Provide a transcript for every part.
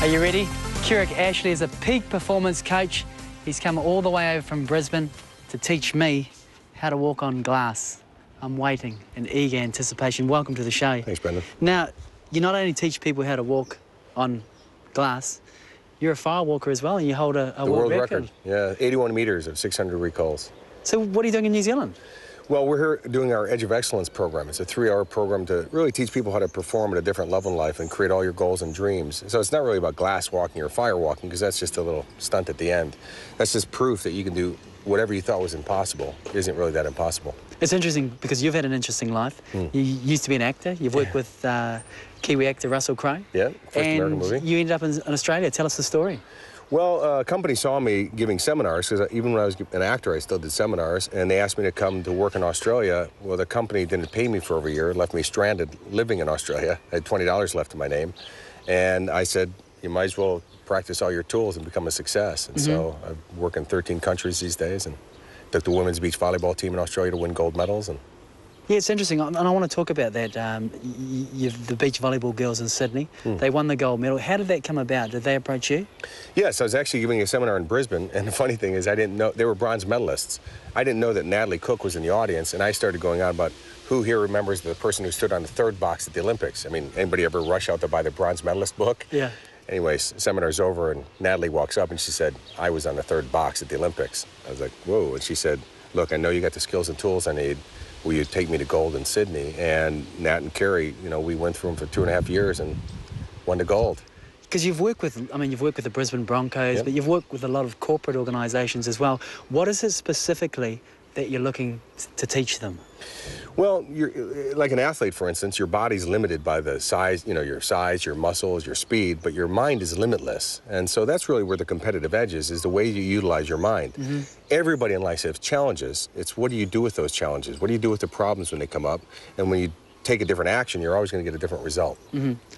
Are you ready? Kurek Ashley is a peak performance coach. He's come all the way over from Brisbane to teach me how to walk on glass. I'm waiting in eager anticipation. Welcome to the show. Thanks, Brendon. Now, you not only teach people how to walk on glass, you're a fire walker as well, and you hold a world record. Yeah, 81 meters of 600 recalls. So what are you doing in New Zealand? Well, we're here doing our Edge of Excellence program. It's a 3-hour program to really teach people how to perform at a different level in life and create all your goals and dreams. So it's not really about glass walking or fire walking, because that's just a little stunt at the end. That's just proof that you can do whatever you thought was impossible isn't really that impossible. It's interesting because you've had an interesting life. You used to be an actor. You've worked with Kiwi actor Russell Crowe. Yeah, first American movie. You ended up in Australia. Tell us the story. Well, a company saw me giving seminars, because even when I was an actor, I still did seminars, and they asked me to come to work in Australia. Well, the company didn't pay me for over a year, left me stranded living in Australia. I had $20 left in my name, and I said, you might as well practice all your tools and become a success. And so I work in 13 countries these days, and took the women's beach volleyball team in Australia to win gold medals. And yeah, it's interesting, and I want to talk about that. The beach volleyball girls in Sydney, they won the gold medal. How did that come about? Did they approach you? Yes, I was actually giving a seminar in Brisbane, and the funny thing is I didn't know, they were bronze medalists. I didn't know that Natalie Cook was in the audience, and I started going on about who here remembers the person who stood on the third box at the Olympics. I mean, anybody ever rush out to buy the bronze medalist book? Yeah. Anyways, seminar's over, and Natalie walks up, and she said, I was on the third box at the Olympics. I was like, whoa, and she said, look, I know you got the skills and tools I need. Will you take me to gold in Sydney? And Nat and Carrie, you know, we went through them for 2.5 years and won the gold. Because you've worked with, I mean, you've worked with the Brisbane Broncos, but you've worked with a lot of corporate organisations as well. What is it specifically that you're looking to teach them? Well, you're like an athlete, for instance, your body's limited by the size, you know, your size, your muscles, your speed, but your mind is limitless. And so that's really where the competitive edge is the way you utilize your mind. Everybody in life has challenges. It's what do you do with those challenges? What do you do with the problems when they come up? And when you take a different action, you're always going to get a different result.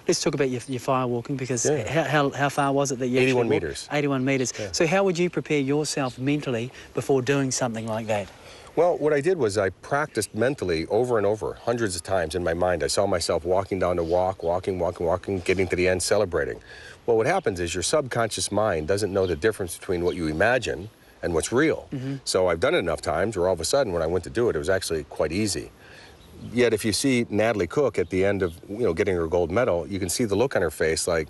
Let's talk about your fire walking, because how far was it that you 81 actually walked? meters. 81 metres. Yeah. So how would you prepare yourself mentally before doing something like that? Well, what I did was I practiced mentally over and over, hundreds of times in my mind. I saw myself walking down the walk, walking, getting to the end, celebrating. Well, what happens is your subconscious mind doesn't know the difference between what you imagine and what's real. So I've done it enough times where all of a sudden when I went to do it, it was actually quite easy. Yet if you see Natalie Cook at the end of, you know, getting her gold medal, you can see the look on her face like,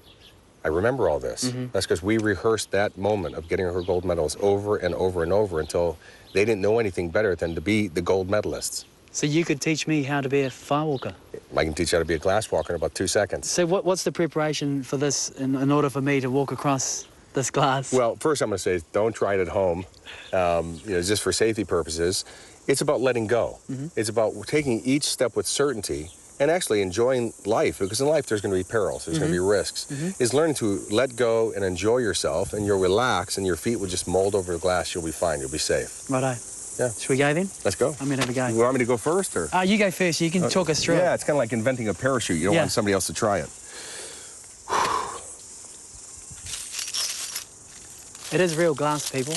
I remember all this. That's because we rehearsed that moment of getting her gold medals over and over and over until they didn't know anything better than to be the gold medalists. So you could teach me how to be a fire walker? I can teach you how to be a glass walker in about 2 seconds. So what's the preparation for this in order for me to walk across this glass? Well, first I'm going to say don't try it at home, you know, just for safety purposes. It's about letting go. It's about taking each step with certainty and actually enjoying life, because in life there's going to be perils, there's going to be risks. Is learning to let go and enjoy yourself, and you'll relax and your feet will just mold over the glass. You'll be fine, you'll be safe. Righto. Yeah. Should we go then? Let's go. I'm going to have a go. You want me to go first, or? You go first. You can talk us through it. Yeah, it's kind of like inventing a parachute. You don't want somebody else to try it. It is real glass, people.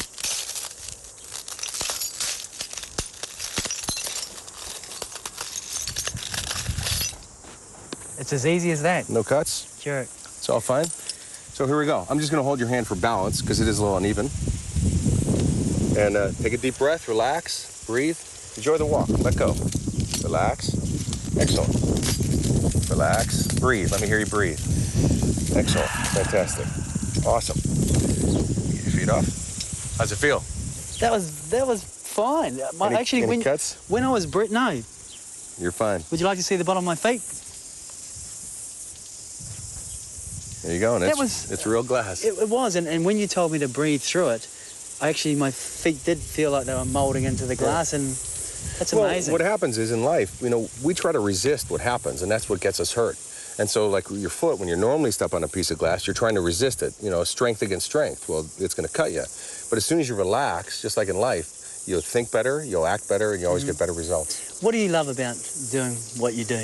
It's as easy as that. No cuts? Sure. It's all fine. So here we go. I'm just going to hold your hand for balance because it is a little uneven. And take a deep breath, relax, breathe, enjoy the walk, let go. Relax. Excellent. Relax, breathe. Let me hear you breathe. Excellent. Fantastic. Awesome. Get your feet off. How's it feel? That was fine. Any cuts? When I was no. You're fine. Would you like to see the bottom of my feet? There you go, and it's real glass. It was, and when you told me to breathe through it, my feet did feel like they were molding into the glass, and that's amazing. What happens is in life, you know, we try to resist what happens, and that's what gets us hurt. And so, like your foot, when you normally step on a piece of glass, you're trying to resist it, you know, strength against strength. Well, it's going to cut you. But as soon as you relax, just like in life, you'll think better, you'll act better, and you always get better results. What do you love about doing what you do?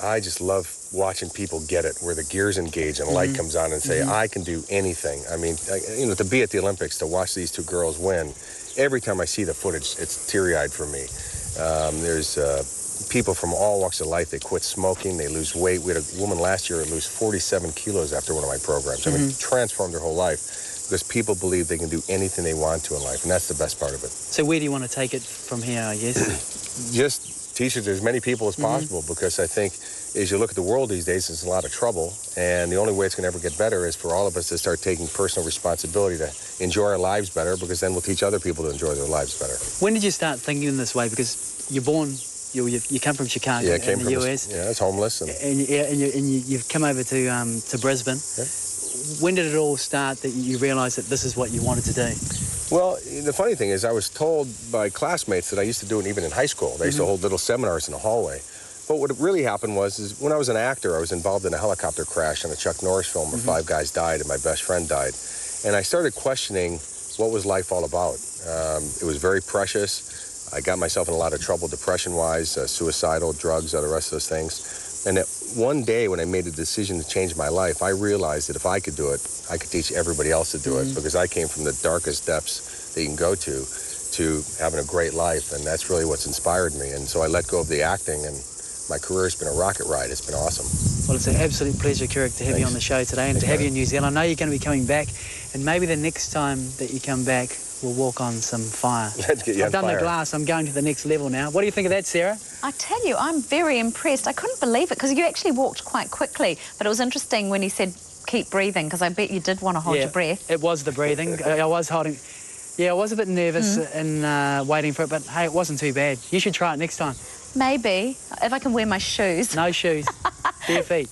I just love watching people get it, where the gears engage and light comes on and say, I can do anything. I mean, you know, to be at the Olympics, to watch these two girls win, every time I see the footage, it's teary-eyed for me. There's people from all walks of life. They quit smoking, they lose weight. We had a woman last year lose 47 kilos after one of my programs. I mean, transformed their whole life because people believe they can do anything they want to in life, and that's the best part of it. So where do you want to take it from here, I guess? Just teach it to as many people as possible, because I think as you look at the world these days, there's a lot of trouble, and the only way it's going to ever get better is for all of us to start taking personal responsibility to enjoy our lives better, because then we'll teach other people to enjoy their lives better. When did you start thinking in this way? Because you're born, you come from Chicago, Yeah, I came in the from US. Yeah, I was homeless. And you've come over to Brisbane. Yeah. When did it all start that you realised that this is what you wanted to do? Well, the funny thing is I was told by classmates that I used to do it even in high school. They used to hold little seminars in the hallway. But what really happened was when I was an actor, I was involved in a helicopter crash on a Chuck Norris film where 5 guys died and my best friend died. And I started questioning what was life all about. It was very precious. I got myself in a lot of trouble depression-wise, suicidal, drugs, other rest of those things. And that one day when I made the decision to change my life, I realized that if I could do it, I could teach everybody else to do it, because I came from the darkest depths that you can go to having a great life, and that's really what's inspired me. And so I let go of the acting, and my career's been a rocket ride. It's been awesome. Well, it's an absolute pleasure, Kurek, to have you on the show today and to have you in New Zealand. I know you're going to be coming back, and maybe the next time that you come back, we'll walk on some fire. Let's get you on fire. I've done the glass. I'm going to the next level now. What do you think of that, Sarah? I tell you, I'm very impressed. I couldn't believe it, because you actually walked quite quickly, but it was interesting when he said keep breathing, because I bet you did want to hold your breath. It was the breathing. I was holding... Yeah, I was a bit nervous in waiting for it, but hey, it wasn't too bad. You should try it next time. Maybe, if I can wear my shoes. No shoes. Bare feet.